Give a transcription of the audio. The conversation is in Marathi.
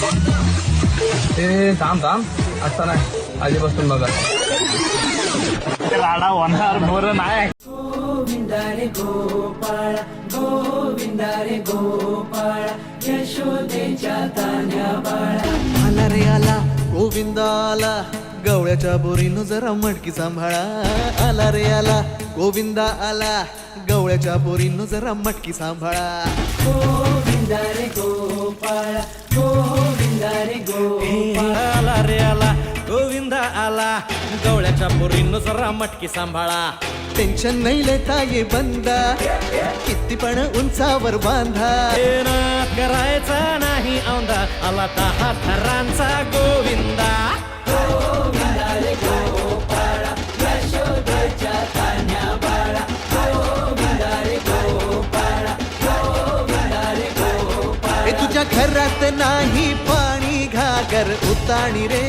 ते थांब थांब असं नाही आधीपासून बघा राडा होणार बरं नाही. गोविंदा रे गोपाळ गोविंदा रे गोपाळ यशोदेच्या तान्या बाळा. आला रे आला गोविंदा आला गवळ्याच्या बोरीनं जरा मटकी सांभाळा. आला रे आला गोविंदा आला गवळ्याच्या बोरीनं जरा मटकी सांभाळा. गोविंदा रे गोपाळ गोविंदा रे गोपाळ. आला रे आला गोविंदा आला गवळ्याच्या बोरीनं जरा मटकी सांभाळा. टेन्शन नाही लेता ये बंदा किती पण उंचावर बांधा. करायचा नाही औंधा आला 10 थरांचा गोविंदा. गोविंदा रे गोपाळ यशोदेच्या तान्या बाळा. गोविंदा रे गोपाळ गोविंदा रे गोपाळ. तुझ्या घरात नाही पाणी घागर उताणी रे